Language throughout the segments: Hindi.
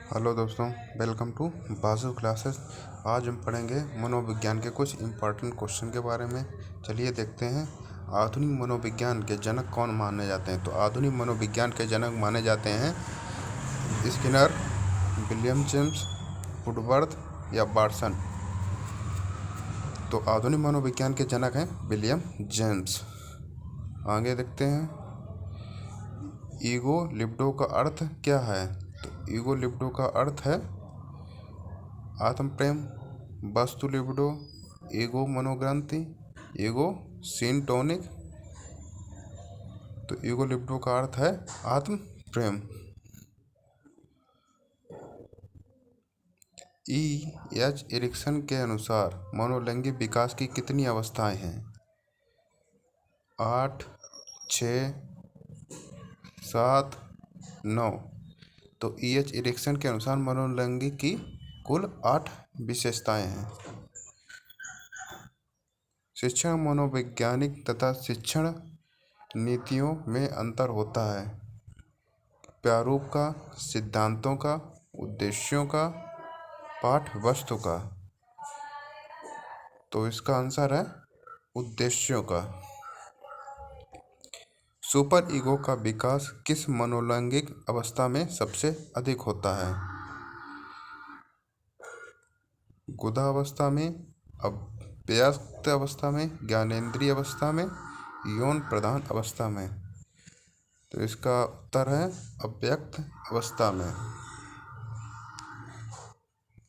हेलो दोस्तों, वेलकम टू बाजू क्लासेस। आज हम पढ़ेंगे मनोविज्ञान के कुछ इम्पॉर्टेंट क्वेश्चन के बारे में। चलिए देखते हैं। आधुनिक मनोविज्ञान के जनक कौन माने जाते हैं? तो आधुनिक मनोविज्ञान के जनक माने जाते हैं स्किनर, विलियम जेम्स, वुडवर्थ या वाटसन। तो आधुनिक मनोविज्ञान के जनक हैं विलियम जेम्स। आगे देखते हैं। ईगो लिबिडो का अर्थ क्या है? तो ईगो लिबिडो का अर्थ है आत्म प्रेम, वस्तु लिबिडो, ईगो मनोग्रंथि, ईगो सिंटोनिक। तो ईगो लिबिडो का अर्थ है आत्म प्रेम। एच एरिक्सन के अनुसार मनोलैंगिक विकास की कितनी अवस्थाएं हैं? 8, 6, 7, 9। तो एच एरिक्सन के अनुसार मनोलैंगिक की कुल 8 विशेषताएं हैं। शिक्षण मनोवैज्ञानिक तथा शिक्षण नीतियों में अंतर होता है। प्रारूप का, सिद्धांतों का, उद्देश्यों का, पाठ वस्तु का। तो इसका आंसर है उद्देश्यों का। सुपर ईगो का विकास किस मनोलैंगिक अवस्था में सबसे अधिक होता है? गुदावस्था में, अव्यक्त अवस्था में, ज्ञानेंद्रिय अवस्था में, यौन प्रधान अवस्था में। तो इसका उत्तर है अव्यक्त अवस्था में।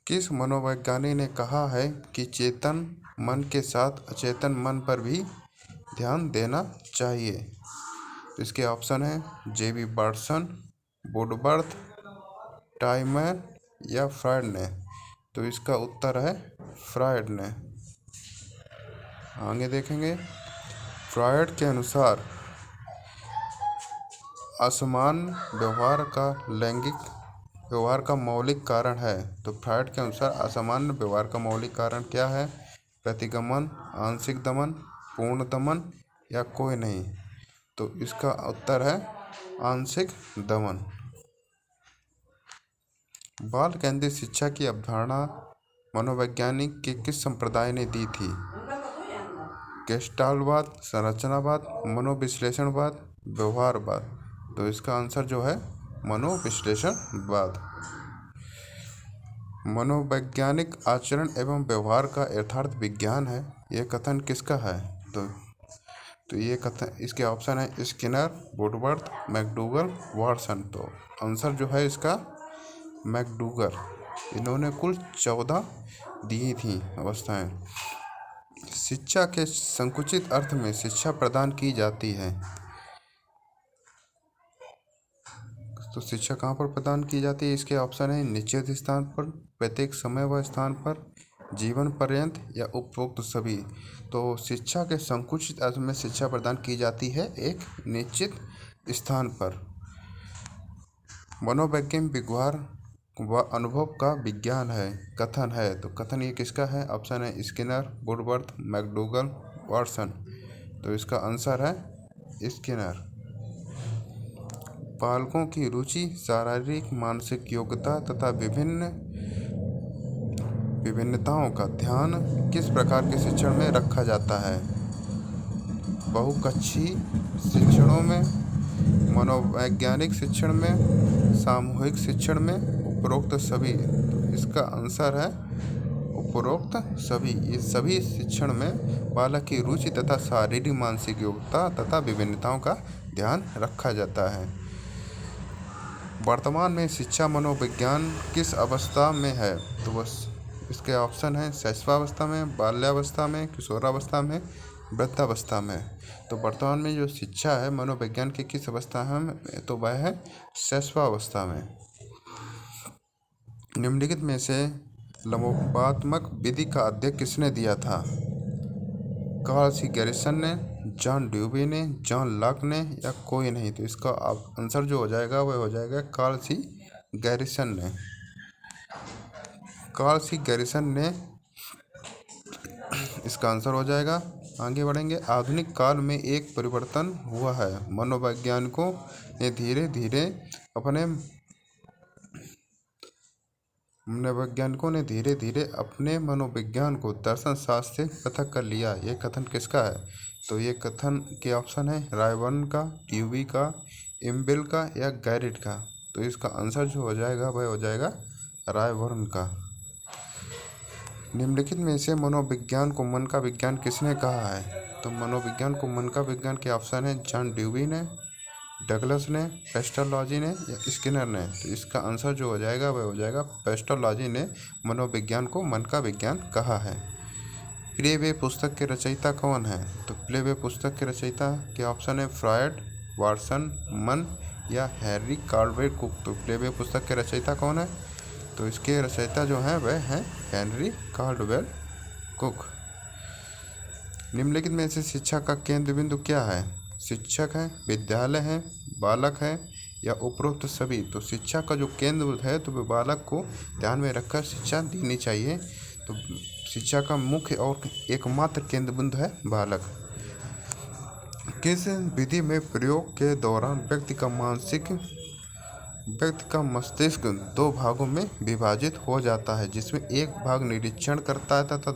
किस मनोवैज्ञानिक ने कहा है कि चेतन मन के साथ अचेतन मन पर भी ध्यान देना चाहिए? तो इसके ऑप्शन है जेबी वाटसन, वुडवर्थ, टाइमर या फ्रायड ने। तो इसका उत्तर है फ्रायड ने। आगे देखेंगे। फ्रायड के अनुसार असमान व्यवहार का लैंगिक व्यवहार का मौलिक कारण है। तो फ्रायड के अनुसार असामान्य व्यवहार का मौलिक कारण क्या है? प्रतिगमन, आंशिक दमन, पूर्ण दमन या कोई नहीं। तो इसका उत्तर है आंशिक दमन। बाल केंद्रित शिक्षा की अवधारणा मनोवैज्ञानिक के किस संप्रदाय ने दी थी? गेस्टाल्टवाद, संरचनावाद, मनोविश्लेषणवाद, व्यवहारवाद। तो इसका आंसर जो है मनोविश्लेषणवाद। मनोवैज्ञानिक आचरण एवं व्यवहार का यथार्थ विज्ञान है, यह कथन किसका है? तो ये कथन, इसके ऑप्शन है स्किनर, वुडवर्थ, मैकडूगल, वाटसन। तो आंसर जो है इसका मैकडूगल। इन्होंने कुल 14 दी थी अवस्थाएं। शिक्षा के संकुचित अर्थ में शिक्षा प्रदान की जाती है। तो शिक्षा कहाँ पर प्रदान की जाती है? इसके ऑप्शन है निश्चित स्थान पर, प्रत्येक समय व स्थान पर, जीवन पर्यंत या उपरोक्त सभी। तो शिक्षा के संकुचित अर्थ में शिक्षा प्रदान की जाती है एक निश्चित स्थान पर। मनोवैज्ञानिक व्यवहार व अनुभव का विज्ञान है, कथन है। तो कथन ये किसका है? ऑप्शन है स्किनर, वुडवर्थ, मैकडूगल, वाटसन। तो इसका आंसर है स्किनर। बालकों की रुचि, शारीरिक मानसिक योग्यता तथा विभिन्नताओं का ध्यान किस प्रकार के शिक्षण में रखा जाता है? बहुकक्षीय शिक्षणों में, मनोवैज्ञानिक शिक्षण में, सामूहिक शिक्षण में, उपरोक्त सभी। तो इसका आंसर है उपरोक्त सभी। ये सभी शिक्षण में बालक की रुचि तथा शारीरिक मानसिक योग्यता तथा विभिन्नताओं का ध्यान रखा जाता है। वर्तमान में शिक्षा मनोविज्ञान किस अवस्था में है? तो बस इसके ऑप्शन है शैशवावस्था में, बाल्यावस्था में, किशोरावस्था में, वृद्धावस्था में। तो वर्तमान में जो शिक्षा है मनोविज्ञान की किस अवस्था में? तो वह है शैशवावस्था में। निम्नलिखित में से लंबोपात्मक विधि का अध्ययन किसने दिया था? कार्ल सी गैरिसन ने, जॉन ड्यूवी ने, जॉन लॉक ने या कोई नहीं। तो इसका आंसर जो हो जाएगा वह हो जाएगा कार्ल सी गैरिसन ने। कार्ल सी गैरिसन ने इसका आंसर हो जाएगा। आगे बढ़ेंगे। आधुनिक काल में एक परिवर्तन हुआ है। मनोवैज्ञानिकों ने धीरे धीरे अपने मनोवैज्ञानिकों ने धीरे धीरे अपने मनोविज्ञान को दर्शन शास्त्र से पृथक कर लिया। ये कथन किसका है? तो ये कथन के ऑप्शन है रायबर्न का, ड्यूवी का, इम्बिल का या गैरिट का। तो इसका आंसर जो हो जाएगा वह हो जाएगा रायबर्न का। निम्नलिखित में से मनोविज्ञान को मन का विज्ञान किसने कहा है? तो मनोविज्ञान को मन का विज्ञान के ऑप्शन है जॉन ड्यूवी ने, डगलस ने, पेस्टोलॉजी ने या स्किनर ने। तो इसका आंसर जो हो जाएगा वह हो जाएगा पेस्टोलॉजी ने मनोविज्ञान को मन का विज्ञान कहा है। प्लेवे पुस्तक के रचयिता कौन है? तो प्लेवे पुस्तक के रचयिता के ऑप्शन है फ्रॉयड, वाटसन, मन या हैरी कार्लवेल कुक। तो प्लेवे पुस्तक के रचयिता कौन है? तो इसके रचयिता जो हैं वह हैं हैरी कार्लवेल कुक। निम्नलिखित में से शिक्षा का केंद्र बिंदु क्या है? शिक्षक है, विद्यालय है, बालक है या उपरोक्त सभी। तो शिक्षा का जो केंद्र बिंदु है तो वह बालक को ध्यान में रखकर शिक्षा देनी चाहिए। तो शिक्षा का मुख्य और एकमात्र केंद्र बिंदु है बालक। किस विधि में प्रयोग के दौरान व्यक्ति का मस्तिष्क दो भागों में विभाजित हो जाता है, जिसमें एक भाग निरीक्षण करता है तथा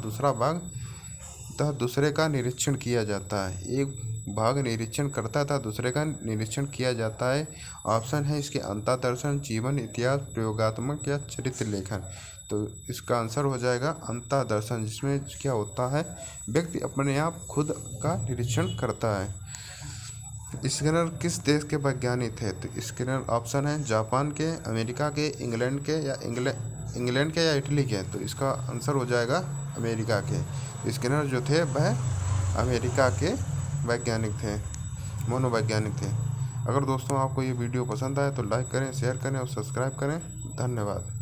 दूसरे का निरीक्षण किया जाता है। एक भाग निरीक्षण करता है तथा दूसरे का निरीक्षण किया जाता है। ऑप्शन है इसके अंतःदर्शन, जीवन, इतिहास, प्रयोगात्मक या चरित्र लेखन। तो इसका आंसर हो जाएगा अंतःदर्शन, जिसमें क्या होता है व्यक्ति अपने आप खुद का निरीक्षण करता है। स्किनर किस देश के वैज्ञानिक थे? तो स्किनर ऑप्शन है जापान के, अमेरिका के, इंग्लैंड के या इटली के। तो इसका आंसर हो जाएगा अमेरिका के। स्किनर जो थे वह अमेरिका के वैज्ञानिक थे, मनोवैज्ञानिक थे। अगर दोस्तों आपको ये वीडियो पसंद आए तो लाइक करें, शेयर करें और सब्सक्राइब करें। धन्यवाद।